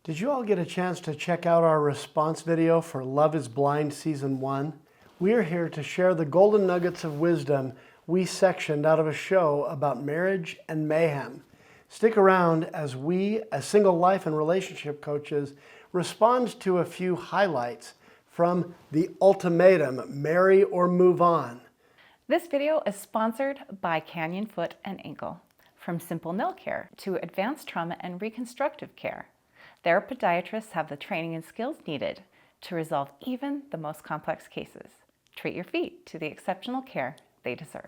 Did you all get a chance to check out our response video for Love is Blind Season 1? We are here to share the golden nuggets of wisdom we sectioned out of a show about marriage and mayhem. Stick around as we, as single life and relationship coaches, respond to a few highlights from the Ultimatum, Marry or Move On. This video is sponsored by Canyon Foot and Ankle. From simple nail care to advanced trauma and reconstructive care, their podiatrists have the training and skills needed to resolve even the most complex cases. Treat your feet to the exceptional care they deserve.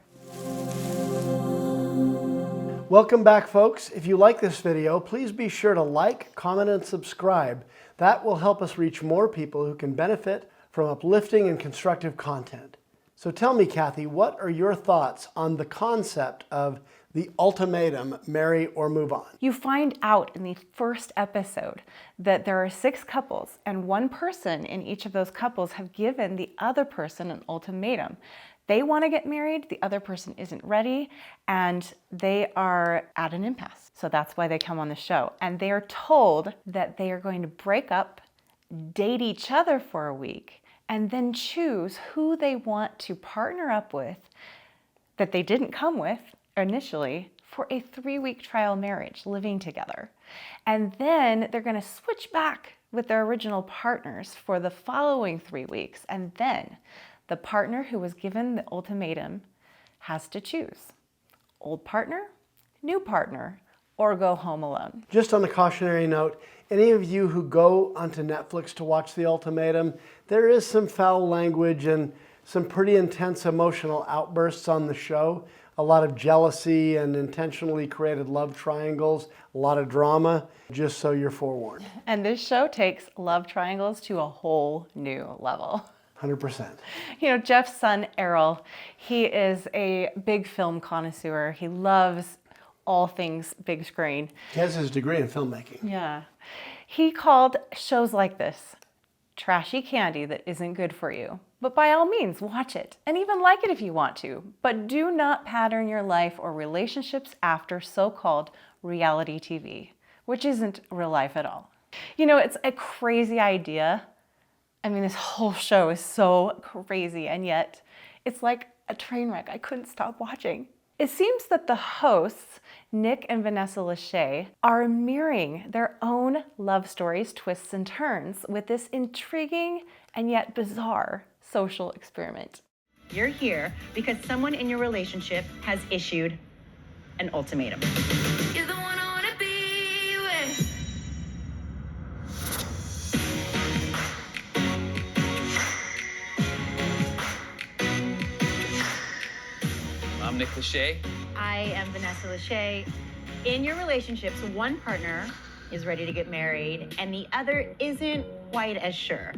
Welcome back, folks. If you like this video, please be sure to like, comment, and subscribe. That will help us reach more people who can benefit from uplifting and constructive content. So tell me, Cathy, what are your thoughts on the concept of the ultimatum, marry or move on? You find out in the first episode that there are 6 couples, and one person in each of those couples have given the other person an ultimatum. They want to get married, the other person isn't ready, and they are at an impasse. So that's why they come on the show. And they are told that they are going to break up, date each other for a week, and then choose who they want to partner up with that they didn't come with initially for a 3-week trial marriage, living together. And then they're going to switch back with their original partners for the following 3 weeks. And then the partner who was given the ultimatum has to choose old partner, new partner, or go home alone. Just on a cautionary note, any of you who go onto Netflix to watch The Ultimatum, there is some foul language and some pretty intense emotional outbursts on the show. A lot of jealousy and intentionally created love triangles, a lot of drama, just so you're forewarned. And this show takes love triangles to a whole new level. 100%. You know, Jeff's son, Errol, he is a big film connoisseur. He loves all things big screen. He has his degree in filmmaking. Yeah. He called shows like this trashy candy that isn't good for you. But by all means, watch it and even like it if you want to. But do not pattern your life or relationships after so-called reality TV, which isn't real life at all. You know, it's a crazy idea. I mean, this whole show is so crazy, and yet it's like a train wreck I couldn't stop watching. It seems that the hosts, Nick and Vanessa Lachey, are mirroring their own love stories, twists and turns with this intriguing and yet bizarre social experiment. You're here because someone in your relationship has issued an ultimatum. You're the one I wanna be with. I'm Nick Lachey. I am Vanessa Lachey. In your relationships, one partner is ready to get married and the other isn't quite as sure.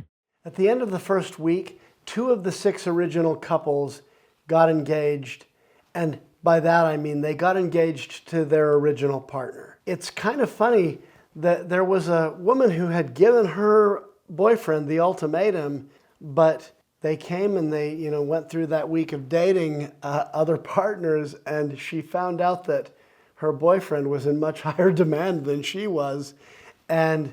At the end of the first week, 2 of the 6 original couples got engaged, and by that I mean they got engaged to their original partner. It's kind of funny that there was a woman who had given her boyfriend the ultimatum, but they came and they, went through that week of dating other partners, and she found out that her boyfriend was in much higher demand than she was, and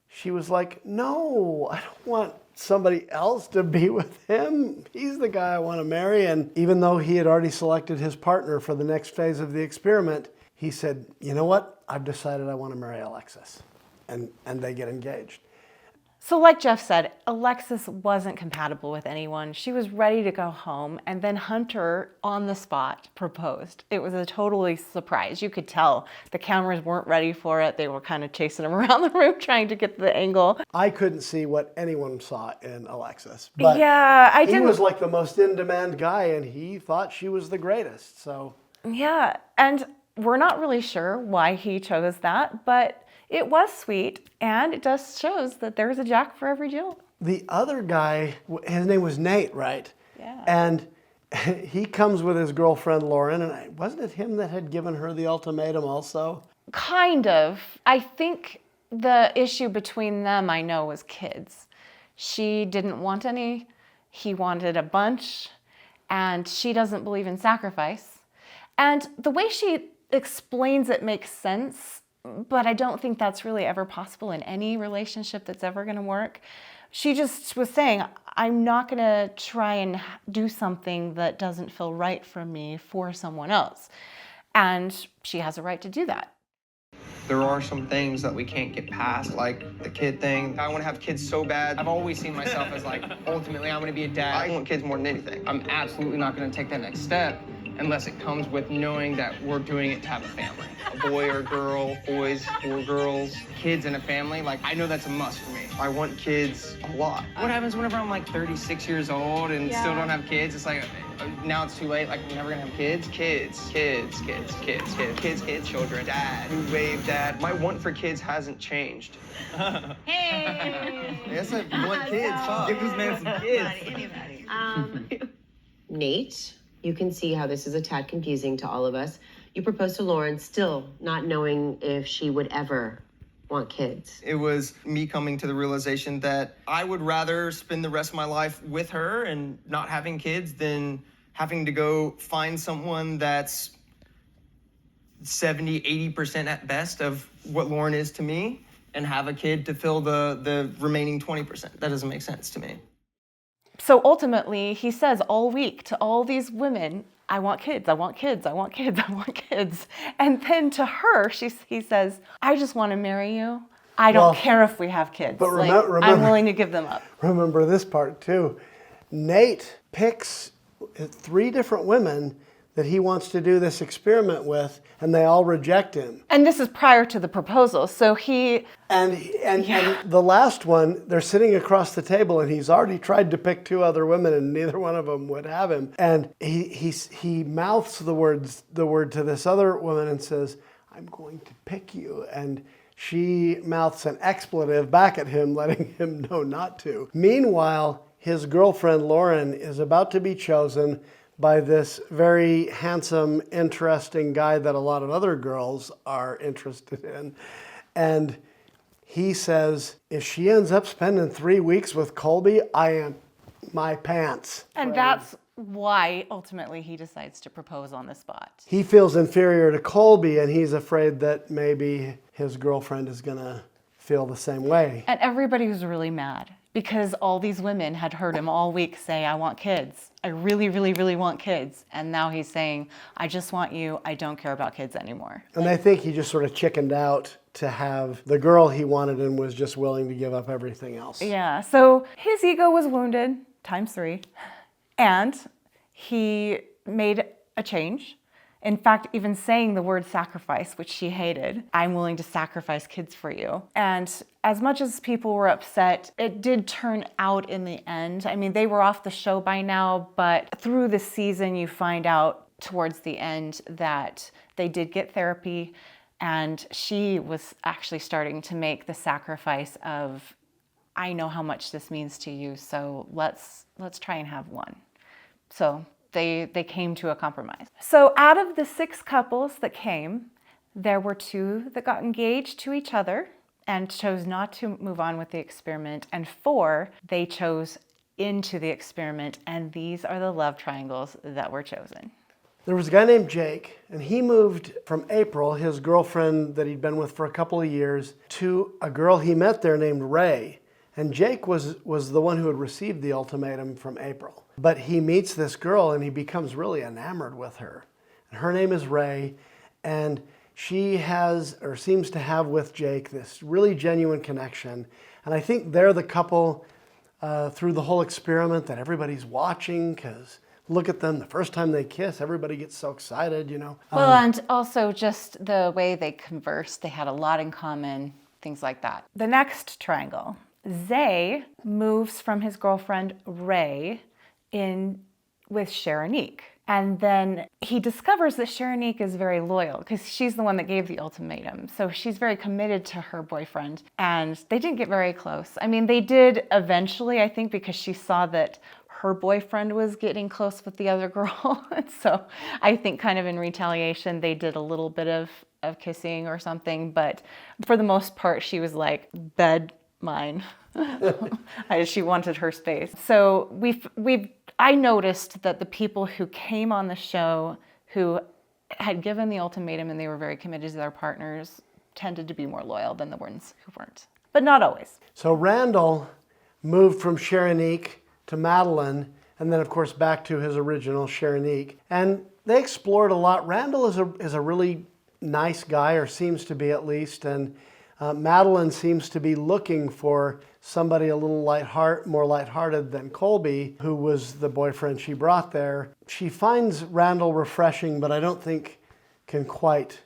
she was like, no, I don't want somebody else to be with him. He's the guy I want to marry. And even though he had already selected his partner for the next phase of the experiment, he said, you know what? I've decided I want to marry Alexis. And they get engaged. So like Jeff said, Alexis wasn't compatible with anyone. She was ready to go home, and then Hunter, on the spot, proposed. It was a totally surprise. You could tell the cameras weren't ready for it. They were kind of chasing him around the room trying to get the angle. I couldn't see what anyone saw in Alexis. But yeah, I didn't. He was like the most in-demand guy, and he thought she was the greatest, so. Yeah, and we're not really sure why he chose that, but it was sweet, and it just shows that there's a Jack for every Jill. The other guy, his name was Nate, right? Yeah. And he comes with his girlfriend, Lauren, and wasn't it him that had given her the ultimatum also? Kind of. I think the issue between them, I know, was kids. She didn't want any, he wanted a bunch, and she doesn't believe in sacrifice. And the way she explains it makes sense. but I don't think that's really ever possible in any relationship that's ever going to work. She just was saying, I'm not going to try and do something that doesn't feel right for me for someone else. And she has a right to do that. There are some things that we can't get past, like the kid thing. I want to have kids so bad. I've always seen myself as like, ultimately, I'm going to be a dad. I want kids more than anything. I'm absolutely not going to take that next step unless it comes with knowing that we're doing it to have a family. A boy or a girl, boys or girls, kids in a family. Like, I know that's a must for me. I want kids a lot. What happens whenever I'm like 36 years old and still don't have kids? It's like, now it's too late, like we're never gonna have kids. Kids, children, dad, new wave dad. My want for kids hasn't changed. Hey! Yes, I want kids. Give this man some kids. Anybody. Nate, you can see how this is a tad confusing to all of us. You proposed to Lauren still not knowing if she would ever want kids. It was me coming to the realization that I would rather spend the rest of my life with her and not having kids than having to go find someone that's 70, 80% at best of what Lauren is to me and have a kid to fill the remaining 20%. That doesn't make sense to me. So ultimately, he says all week to all these women, I want kids, I want kids, I want kids, I want kids. And then to her, he says, I just want to marry you. I don't care if we have kids. But remember, I'm willing to give them up. Remember this part too. Nate picks 3 different women that he wants to do this experiment with, and they all reject him. And this is prior to the proposal. So And the last one, they're sitting across the table, and he's already tried to pick 2 other women, and neither one of them would have him. And he mouths the word to this other woman and says, "I'm going to pick you." And she mouths an expletive back at him, letting him know not to. Meanwhile, his girlfriend Lauren is about to be chosen by this very handsome, interesting guy that a lot of other girls are interested in. And he says, if she ends up spending 3 weeks with Colby, I am my pants. And that's why ultimately he decides to propose on the spot. He feels inferior to Colby, and he's afraid that maybe his girlfriend is gonna feel the same way. And everybody was really mad because all these women had heard him all week say, I want kids. I really, really, really want kids. And now he's saying, I just want you. I don't care about kids anymore. And I think he just sort of chickened out to have the girl he wanted and was just willing to give up everything else. Yeah, so his ego was wounded, ×3. And he made a change. In fact, even saying the word sacrifice, which she hated, I'm willing to sacrifice kids for you. And as much as people were upset, it did turn out in the end. I mean, they were off the show by now, but through the season, you find out towards the end that they did get therapy, and she was actually starting to make the sacrifice of, I know how much this means to you, so let's try and have one. So they came to a compromise. So out of the 6 couples that came, there were 2 that got engaged to each other and chose not to move on with the experiment, and 4, they chose into the experiment, and these are the love triangles that were chosen. There was a guy named Jake, and he moved from April, his girlfriend that he'd been with for a couple of years, to a girl he met there named Ray. And Jake was the one who had received the ultimatum from April. But he meets this girl and he becomes really enamored with her. And her name is Ray, and she has, or seems to have with Jake, this really genuine connection. And I think they're the couple through the whole experiment that everybody's watching, because look at them, the first time they kiss, everybody gets so excited, you know. Well, and also just the way they conversed, they had a lot in common, things like that. The next triangle. Zay moves from his girlfriend Ray in with Sharonique. And then he discovers that Sharonique is very loyal because she's the one that gave the ultimatum. So she's very committed to her boyfriend, and they didn't get very close. I mean, they did eventually, I think, because she saw that her boyfriend was getting close with the other girl. So I think kind of in retaliation, they did a little bit of kissing or something. But for the most part, she was like, bed mine. She wanted her space. So I noticed that the people who came on the show who had given the ultimatum and they were very committed to their partners tended to be more loyal than the ones who weren't, but not always. So Randall moved from Sharonique to Madeline, and then of course back to his original Sharonique. And they explored a lot. Randall is a really nice guy, or seems to be at least, and Madeline seems to be looking for somebody a little more lighthearted than Colby, who was the boyfriend she brought there. She finds Randall refreshing, but I don't think can quite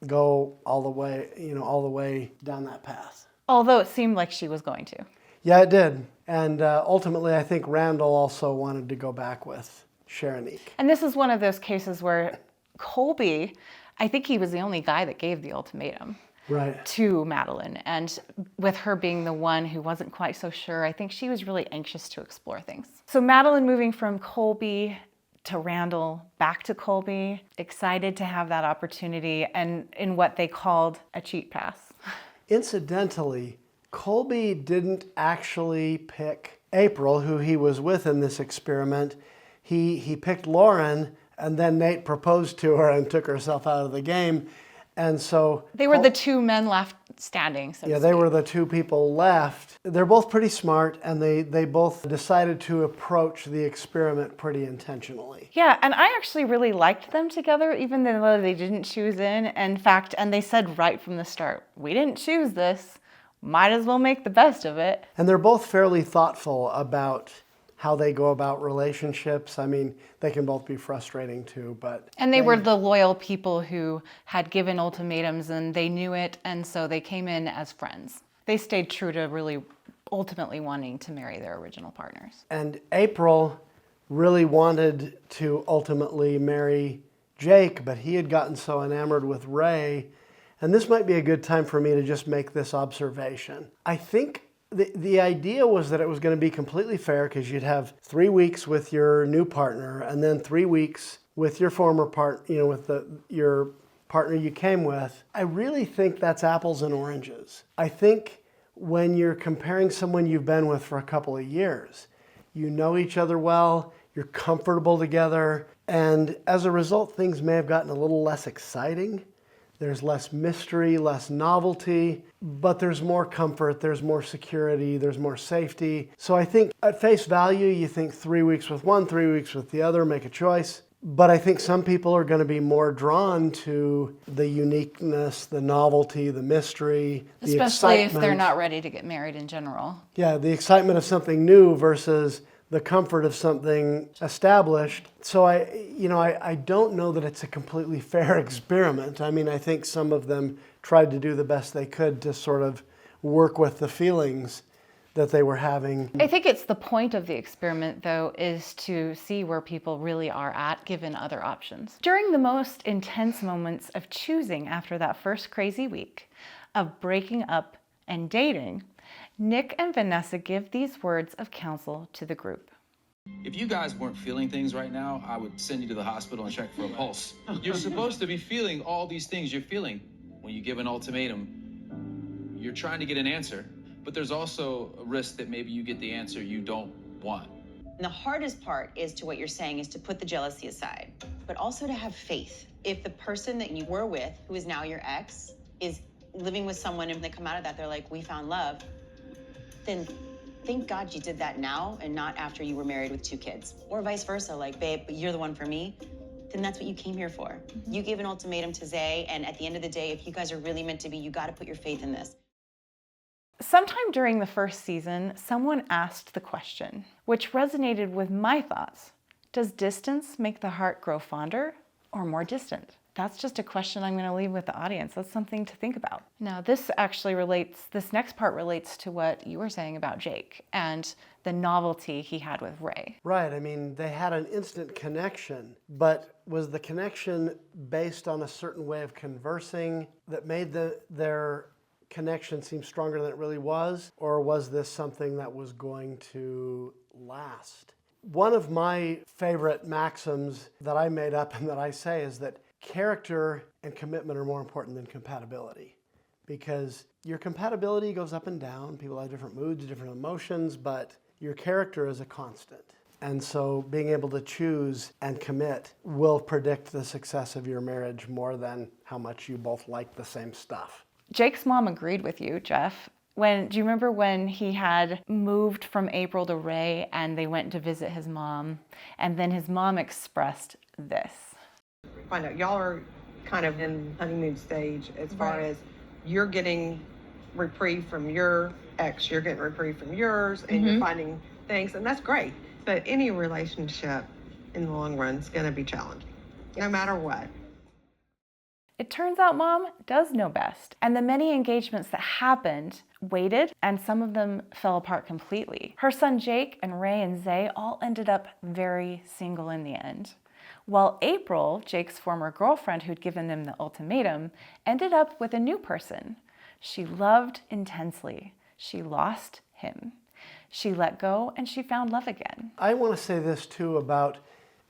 go all the way down that path. Although it seemed like she was going to. Yeah, it did. And ultimately, I think Randall also wanted to go back with Sharonique. And this is one of those cases where Colby, I think he was the only guy that gave the ultimatum. Right. To Madeline. And with her being the one who wasn't quite so sure, I think she was really anxious to explore things. So Madeline moving from Colby to Randall, back to Colby, excited to have that opportunity, and in what they called a cheat pass. Incidentally, Colby didn't actually pick April, who he was with in this experiment. He picked Lauren, and then Nate proposed to her and took herself out of the game. And so they were the two men left standing. So yeah, they were the two people left. They're both pretty smart, and they both decided to approach the experiment pretty intentionally. Yeah, and I actually really liked them together, even though they didn't choose in fact, and they said right from the start, we didn't choose this, might as well make the best of it. And they're both fairly thoughtful about how they go about relationships. I mean, they can both be frustrating too, but... And they were the loyal people who had given ultimatums, and they knew it, and so they came in as friends. They stayed true to really ultimately wanting to marry their original partners. And April really wanted to ultimately marry Jake, but he had gotten so enamored with Ray. And this might be a good time for me to just make this observation. I think the idea was that it was going to be completely fair, because you'd have 3 weeks with your new partner and then 3 weeks with your former your partner you came with. I really think that's apples and oranges. I think when you're comparing someone you've been with for a couple of years, you know each other well, you're comfortable together, and as a result, things may have gotten a little less exciting. There's less mystery, less novelty, but there's more comfort, there's more security, there's more safety. So I think at face value, you think 3 weeks with one, 3 weeks with the other, make a choice. But I think some people are going to be more drawn to the uniqueness, the novelty, the mystery, the excitement. Especially if they're not ready to get married in general. Yeah, the excitement of something new versus the comfort of something established. So I don't know that it's a completely fair experiment. I mean, I think some of them tried to do the best they could to sort of work with the feelings that they were having. I think it's the point of the experiment, though, is to see where people really are at given other options. During the most intense moments of choosing after that first crazy week of breaking up and dating, Nick and Vanessa give these words of counsel to the group. If you guys weren't feeling things right now, I would send you to the hospital and check for a pulse. You're supposed to be feeling all these things you're feeling when you give an ultimatum. You're trying to get an answer, but there's also a risk that maybe you get the answer you don't want. And the hardest part is to what you're saying is to put the jealousy aside, but also to have faith. If the person that you were with, who is now your ex, is living with someone and they come out of that, they're like, we found love, then thank God you did that now and not after you were married with 2 kids. Or vice versa, like, babe, but you're the one for me. Then that's what you came here for. Mm-hmm. You gave an ultimatum to Zay, and at the end of the day, if you guys are really meant to be, you got to put your faith in this. Sometime during the first season, someone asked the question, which resonated with my thoughts. Does distance make the heart grow fonder or more distant? That's just a question I'm going to leave with the audience. That's something to think about. Now, this next part relates to what you were saying about Jake and the novelty he had with Ray. Right, I mean, they had an instant connection, but was the connection based on a certain way of conversing that made their connection seem stronger than it really was? Or was this something that was going to last? One of my favorite maxims that I made up and that I say is that character and commitment are more important than compatibility, because your compatibility goes up and down. People have different moods, different emotions, but your character is a constant. And so being able to choose and commit will predict the success of your marriage more than how much you both like the same stuff. Jake's mom agreed with you, Jeff. Do you remember when he had moved from April to Ray and they went to visit his mom, and then his mom expressed this? Find out y'all are kind of in honeymoon stage as far as you're getting reprieve from your ex, you're getting reprieve from yours, and you're finding things, and that's great. But any relationship in the long run is going to be challenging, no matter what. It turns out Mom does know best, and the many engagements that happened waited, and some of them fell apart completely. Her son Jake and Ray and Zay all ended up very single in the end. While April, Jake's former girlfriend who'd given them the ultimatum, ended up with a new person. She loved intensely. She lost him. She let go and she found love again. I want to say this too about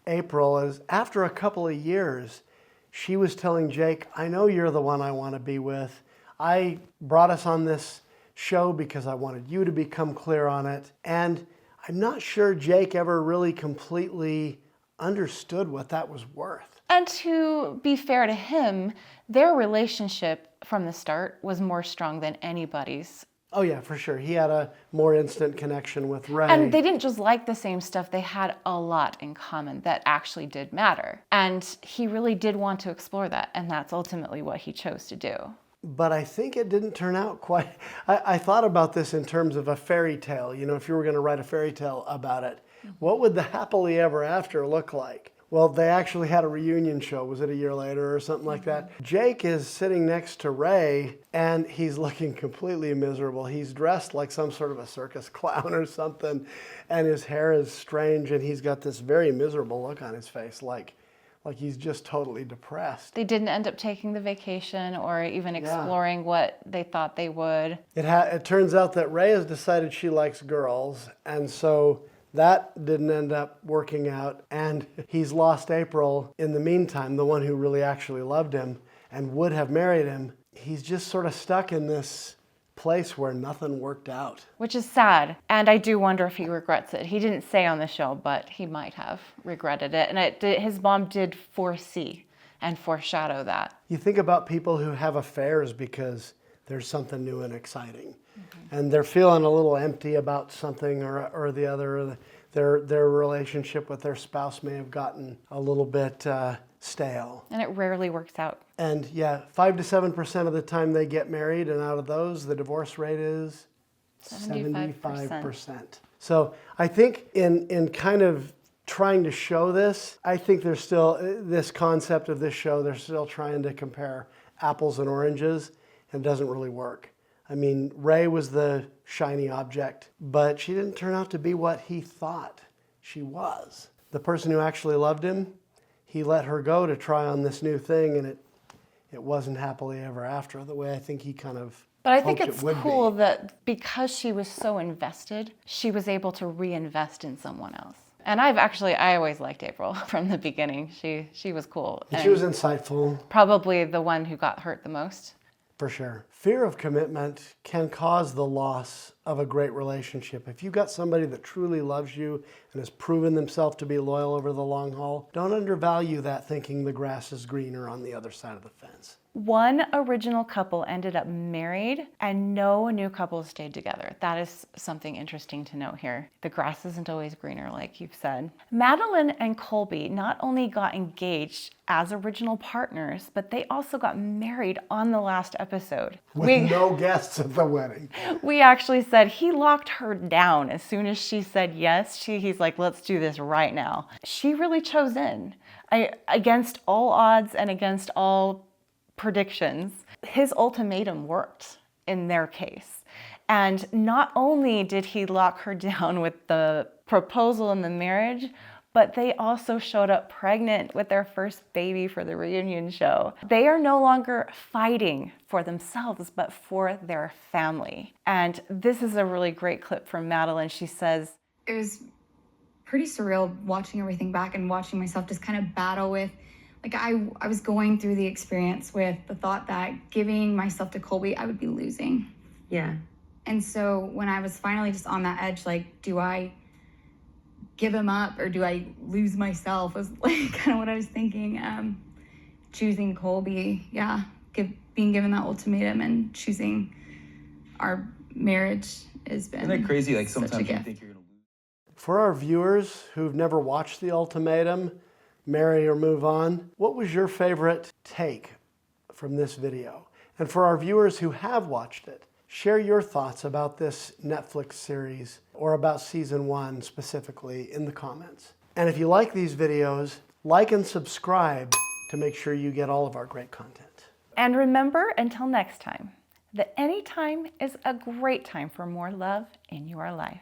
April, is after a couple of years, she was telling Jake, I know you're the one I want to be with. I brought us on this show because I wanted you to become clear on it. And I'm not sure Jake ever really completely understood what that was worth. And to be fair to him, their relationship from the start was more strong than anybody's. Oh yeah, for sure. He had a more instant connection with Ray. And they didn't just like the same stuff, they had a lot in common that actually did matter. And he really did want to explore that, and that's ultimately what he chose to do. But I think it didn't turn out quite. I thought about this in terms of a fairy tale. You know, if you were going to write a fairy tale about it, what would the happily ever after look like? Well, they actually had a reunion show. Was it a year later or something like that? Jake is sitting next to Ray, and he's looking completely miserable. He's dressed like some sort of a circus clown or something, and his hair is strange, and he's got this very miserable look on his face, like he's just totally depressed. They didn't end up taking the vacation or even exploring what they thought they would. It turns out that Ray has decided she likes girls, and so that didn't end up working out, and he's lost April in the meantime, the one who really actually loved him and would have married him. He's just sort of stuck in this place where nothing worked out. Which is sad, and I do wonder if he regrets it. He didn't say on the show, but he might have regretted it, and his mom did foresee and foreshadow that. You think about people who have affairs because there's something new and exciting. And they're feeling a little empty about something or the other. Their relationship with their spouse may have gotten a little bit stale. And it rarely works out. And yeah, 5 to 7% of the time they get married, and out of those, the divorce rate is 75%. So I think in kind of trying to show this, I think there's still, this concept of this show, they're still trying to compare apples and oranges, and it doesn't really work. I mean, Ray was the shiny object, but she didn't turn out to be what he thought she was. The person who actually loved him, he let her go to try on this new thing, and it wasn't happily ever after the way I think he kind of But I think hoped it's it would cool be. that because she was so invested, she was able to reinvest in someone else. And I always liked April from the beginning. She was cool. And she was insightful. Probably the one who got hurt the most. For sure. Fear of commitment can cause the loss of a great relationship. If you've got somebody that truly loves you and has proven themselves to be loyal over the long haul, don't undervalue that thinking the grass is greener on the other side of the fence. One original couple ended up married and no new couples stayed together. That is something interesting to note here. The grass isn't always greener, like you've said. Madeline and Colby not only got engaged as original partners, but they also got married on the last episode. With no guests at the wedding. We actually said he locked her down as soon as she said yes. He's like, let's do this right now. She really chose in. Against all odds and against all predictions, his ultimatum worked in their case. And not only did he lock her down with the proposal and the marriage, but they also showed up pregnant with their first baby for the reunion show. They are no longer fighting for themselves, but for their family. And this is a really great clip from Madeline. She says, it was pretty surreal watching everything back and watching myself just kind of battle with, like I was going through the experience with the thought that giving myself to Colby, I would be losing. Yeah. And so when I was finally just on that edge, like, do I give him up or do I lose myself was like kind of what I was thinking. Choosing Colby, yeah, being given that ultimatum and choosing our marriage has been Isn't that crazy? Like such a sometimes you gift. think you're gonna lose. For our viewers who've never watched The Ultimatum, Marry or Move On, what was your favorite take from this video? And for our viewers who have watched it, share your thoughts about this Netflix series or about season 1 specifically in the comments. And if you like these videos, like and subscribe to make sure you get all of our great content. And remember, until next time, that any time is a great time for more love in your life.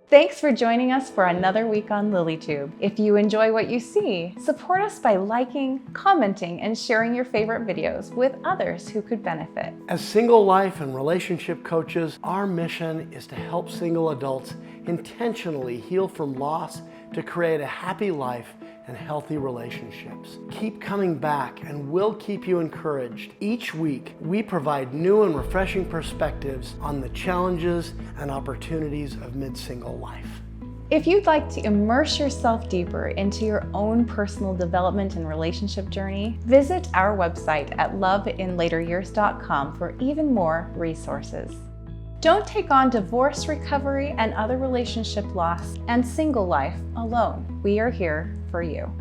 Thanks for joining us for another week on LilyTube. If you enjoy what you see, support us by liking, commenting, and sharing your favorite videos with others who could benefit. As single life and relationship coaches, our mission is to help single adults intentionally heal from loss to create a happy life and healthy relationships. Keep coming back and we'll keep you encouraged. Each week, we provide new and refreshing perspectives on the challenges and opportunities of mid-single life. If you'd like to immerse yourself deeper into your own personal development and relationship journey, visit our website at loveinlateryears.com for even more resources. Don't take on divorce recovery and other relationship loss and single life alone. We are here for you.